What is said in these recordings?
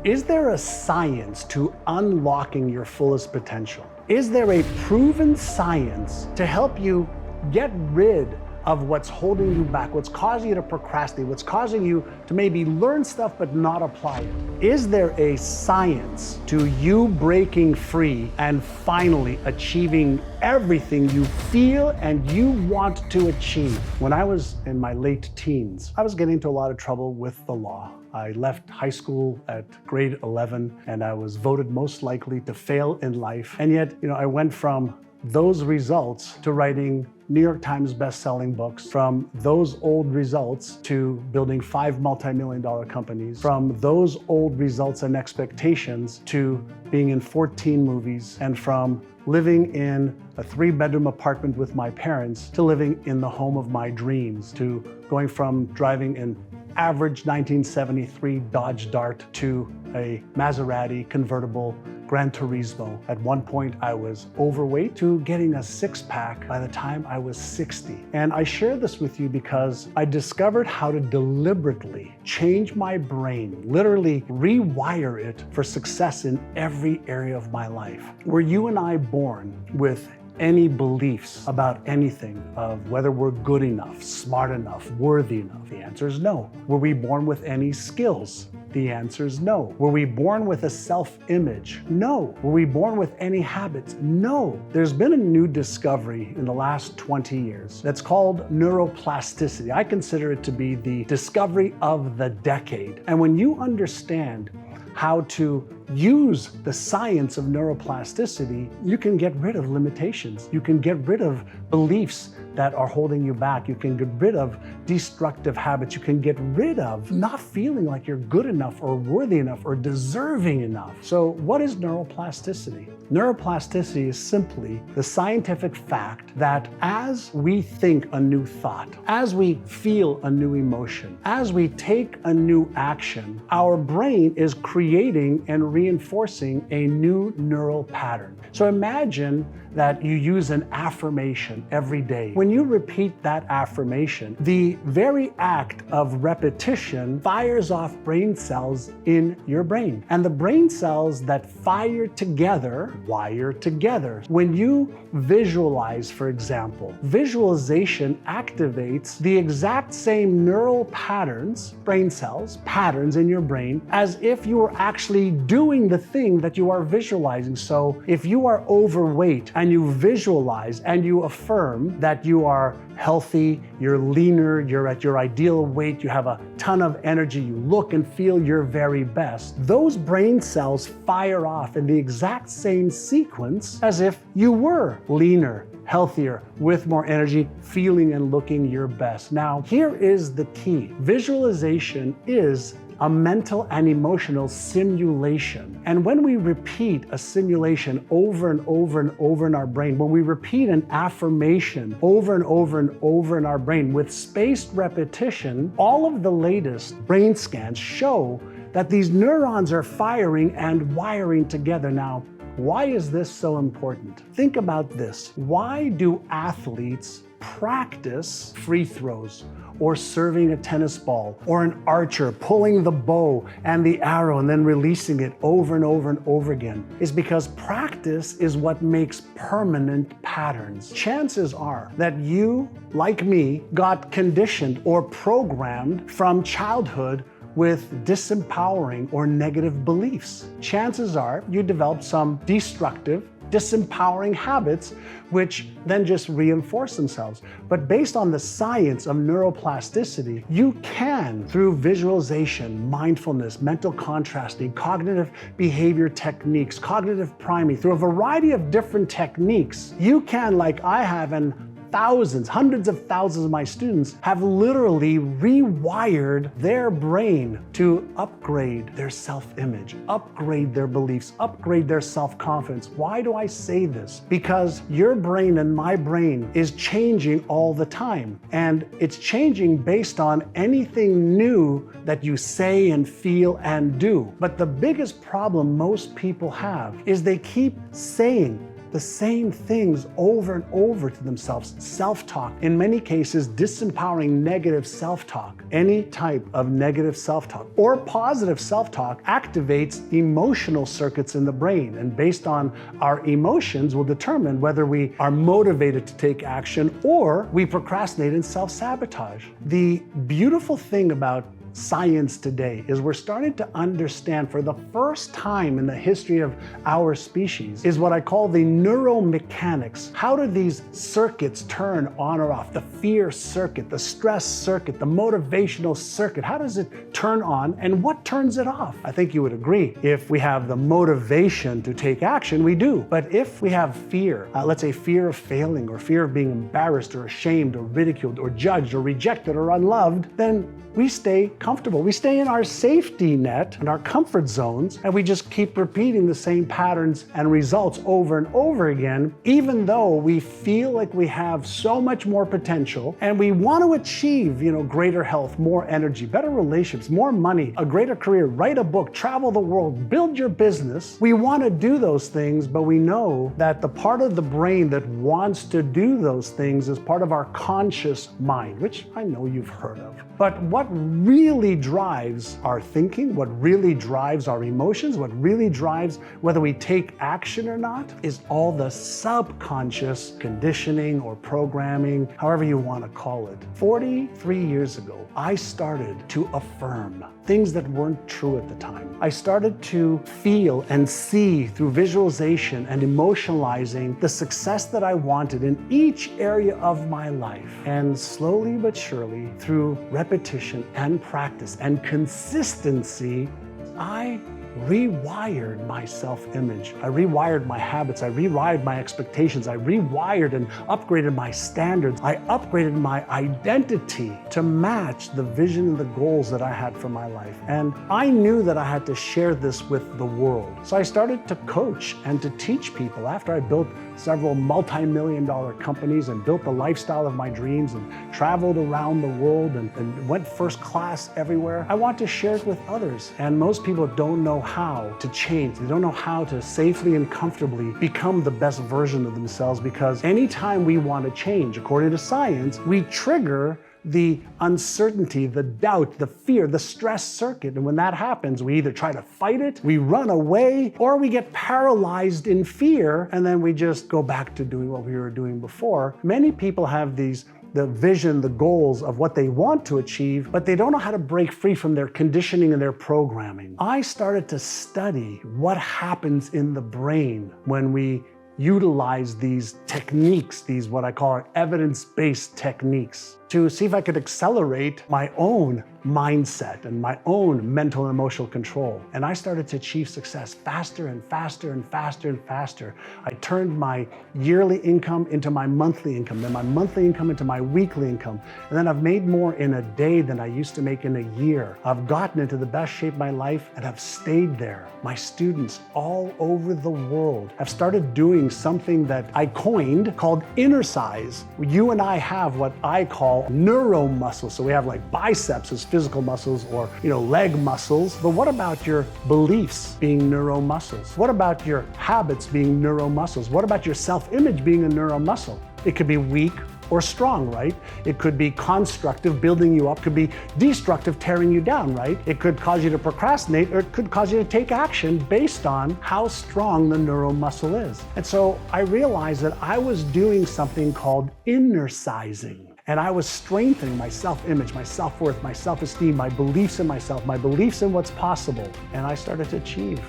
Is there a science to unlocking your fullest potential? Is there a proven science to help you get rid of what's holding you back, what's causing you to procrastinate, what's causing you to maybe learn stuff but not apply it? Is there a science to you breaking free and finally achieving everything you feel and you want to achieve? When I was in my late teens, I was getting into a lot of trouble with the law. I left high school at grade 11 and I was voted most likely to fail in life. And yet, I went from those results to writing New York Times best-selling books, from those old results to building 5 multi-million-dollar companies, from those old results and expectations to being in 14 movies, and from living in a 3-bedroom apartment with my parents to living in the home of my dreams, to going from driving an average 1973 Dodge Dart to a Maserati convertible Gran Turismo. At one point, I was overweight to getting a six-pack by the time I was 60. And I share this with you because I discovered how to deliberately change my brain, literally rewire it for success in every area of my life. Were you and I born with any beliefs about anything, of whether we're good enough, smart enough, worthy enough? The answer is no. Were we born with any skills? The answer is no. Were we born with a self-image? No. Were we born with any habits? No. There's been a new discovery in the last 20 years that's called neuroplasticity. I consider it to be the discovery of the decade. And when you understand how to use the science of neuroplasticity, you can get rid of limitations. You can get rid of beliefs that are holding you back. You can get rid of destructive habits. You can get rid of not feeling like you're good enough or worthy enough or deserving enough. So what is neuroplasticity? Neuroplasticity is simply the scientific fact that as we think a new thought, as we feel a new emotion, as we take a new action, our brain is creating and reinforcing a new neural pattern. So imagine that you use an affirmation every day. When you repeat that affirmation, the very act of repetition fires off brain cells in your brain. And the brain cells that fire together, wire together. When you visualize, for example, visualization activates the exact same neural patterns, brain cells, patterns in your brain, as if you were actually doing the thing that you are visualizing. So if you are overweight and you visualize and you affirm that you are healthy, you're leaner, you're at your ideal weight, you have a ton of energy, you look and feel your very best, those brain cells fire off in the exact same sequence as if you were leaner, healthier, with more energy, feeling and looking your best. Now, here is the key. Visualization is a mental and emotional simulation. And when we repeat a simulation over and over and over in our brain, when we repeat an affirmation over and over and over in our brain with spaced repetition, all of the latest brain scans show that these neurons are firing and wiring together. Now, why is this so important? Think about this. Why do athletes practice free throws, or serving a tennis ball, or an archer pulling the bow and the arrow and then releasing it over and over and over again? Is because practice is what makes permanent patterns. Chances are that you, like me, got conditioned or programmed from childhood with disempowering or negative beliefs. Chances are you developed some destructive, disempowering habits, which then just reinforce themselves. But based on the science of neuroplasticity, you can, through visualization, mindfulness, mental contrasting, cognitive behavior techniques, cognitive priming, through a variety of different techniques, you can, like I have, and thousands, hundreds of thousands of my students have literally rewired their brain to upgrade their self-image, upgrade their beliefs, upgrade their self-confidence. Why do I say this? Because your brain and my brain is changing all the time. And it's changing based on anything new that you say and feel and do. But the biggest problem most people have is they keep saying the same things over and over to themselves. Self-talk, in many cases, disempowering negative self-talk. Any type of negative self-talk or positive self-talk activates emotional circuits in the brain. And based on our emotions will determine whether we are motivated to take action or we procrastinate and self-sabotage. The beautiful thing about science today is we're starting to understand for the first time in the history of our species is what I call the neuromechanics. How do these circuits turn on or off? The fear circuit, the stress circuit, the motivational circuit. How does it turn on and what turns it off? I think you would agree. If we have the motivation to take action, we do. But if we have fear, let's say fear of failing or fear of being embarrassed or ashamed or ridiculed or judged or rejected or unloved, then we stay comfortable. We stay in our safety net and our comfort zones, and we just keep repeating the same patterns and results over and over again, even though we feel like we have so much more potential and we want to achieve, greater health, more energy, better relationships, more money, a greater career, write a book, travel the world, build your business. We want to do those things, but we know that the part of the brain that wants to do those things is part of our conscious mind, which I know you've heard of. But what really drives our thinking, what really drives our emotions, what really drives whether we take action or not is all the subconscious conditioning or programming, however you want to call it. 43 years ago, I started to affirm things that weren't true at the time. I started to feel and see through visualization and emotionalizing the success that I wanted in each area of my life. And slowly but surely, through repetition and practice and consistency, I rewired my self-image. I rewired my habits. I rewired my expectations. I rewired and upgraded my standards. I upgraded my identity to match the vision and the goals that I had for my life. And I knew that I had to share this with the world. So I started to coach and to teach people after I built several multi-million-dollar companies and built the lifestyle of my dreams and traveled around the world and went first class everywhere. I want to share it with others. And most people don't know how to change. They don't know how to safely and comfortably become the best version of themselves, because anytime we want to change, according to science, we trigger the uncertainty, the doubt, the fear, the stress circuit. And when that happens, we either try to fight it, we run away, or we get paralyzed in fear, and then we just go back to doing what we were doing before. Many people have the vision, the goals of what they want to achieve, but they don't know how to break free from their conditioning and their programming. I started to study what happens in the brain when we utilize these techniques, these what I call evidence-based techniques, to see if I could accelerate my own mindset and my own mental and emotional control. And I started to achieve success faster and faster and faster and faster. I turned my yearly income into my monthly income, then my monthly income into my weekly income. And then I've made more in a day than I used to make in a year. I've gotten into the best shape of my life and I've stayed there. My students all over the world have started doing something that I coined called INNERCISE. You and I have what I call neuro muscles. So we have like biceps as physical muscles or leg muscles. But what about your beliefs being neuro muscles? What about your habits being neuro muscles? What about your self-image being a neuro muscle? It could be weak or strong, right? It could be constructive, building you up, could be destructive, tearing you down, right? It could cause you to procrastinate, or it could cause you to take action based on how strong the neuromuscle is. And so I realized that I was doing something called innercising. And I was strengthening my self-image, my self-worth, my self-esteem, my beliefs in myself, my beliefs in what's possible. And I started to achieve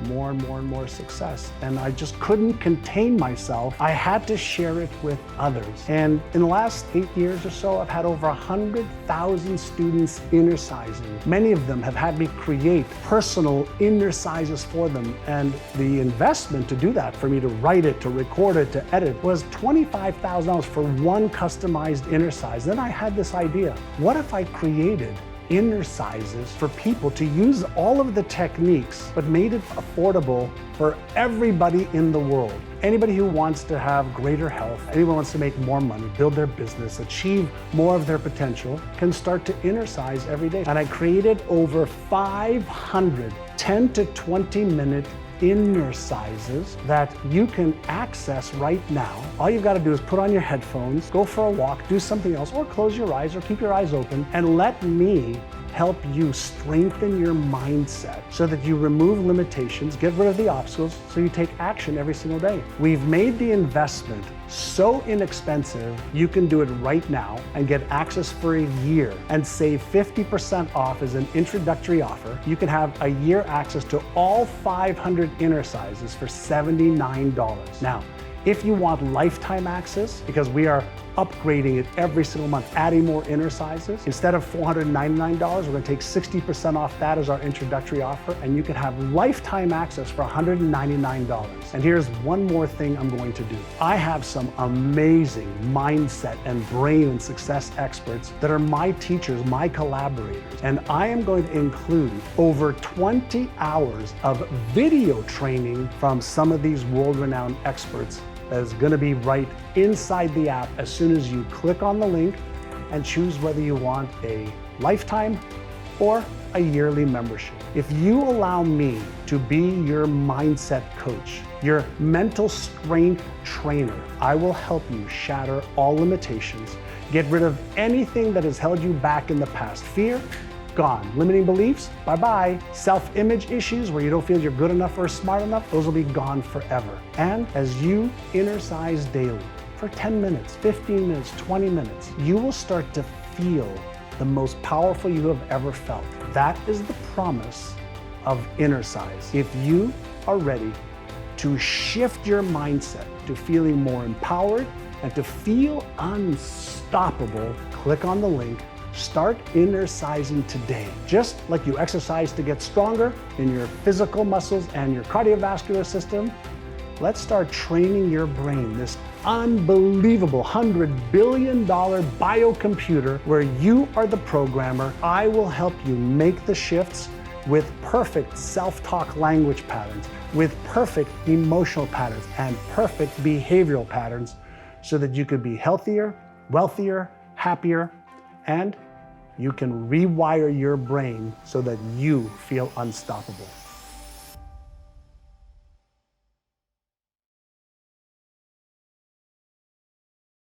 more and more and more success. And I just couldn't contain myself. I had to share it with others. And in the last 8 years or so, I've had over 100,000 students innercising. Many of them have had me create personal innercises for them. And the investment to do that, for me to write it, to record it, to edit, was $25,000 for one customized innercise. Then I had this idea, what if I created innercises for people to use all of the techniques, but made it affordable for everybody in the world? Anybody who wants to have greater health, anyone who wants to make more money, build their business, achieve more of their potential, can start to innercise every day. And I created over 500 10 to 20 minute INNERCISES that you can access right now. All you've got to do is put on your headphones, go for a walk, do something else, or close your eyes or keep your eyes open and let me help you strengthen your mindset so that you remove limitations, get rid of the obstacles, so you take action every single day. We've made the investment so inexpensive, you can do it right now and get access for a year and save 50% off as an introductory offer. You can have a year access to all 500 INNERCISES for $79. Now, if you want lifetime access, because we are upgrading it every single month, adding more INNERCISES, instead of $499, we're going to take 60% off that as our introductory offer, and you can have lifetime access for $199. And here's one more thing I'm going to do. I have some amazing mindset and brain and success experts that are my teachers, my collaborators, and I am going to include over 20 hours of video training from some of these world-renowned experts that is going to be right inside the app as soon as you click on the link and choose whether you want a lifetime or a yearly membership. If you allow me to be your mindset coach, your mental strength trainer, I will help you shatter all limitations, get rid of anything that has held you back in the past. Fear, gone. Limiting beliefs, bye-bye. Self-image issues where you don't feel you're good enough or smart enough, those will be gone forever. And as you INNERCISE daily for 10 minutes, 15 minutes, 20 minutes, you will start to feel the most powerful you have ever felt. That is the promise of INNERCISE. If you are ready to shift your mindset to feeling more empowered and to feel unstoppable, click on the link. Start INNERCISing today. Just like you exercise to get stronger in your physical muscles and your cardiovascular system, let's start training your brain, this unbelievable $100 billion biocomputer where you are the programmer. I will help you make the shifts with perfect self-talk language patterns, with perfect emotional patterns, and perfect behavioral patterns so that you could be healthier, wealthier, happier, and you can rewire your brain so that you feel unstoppable.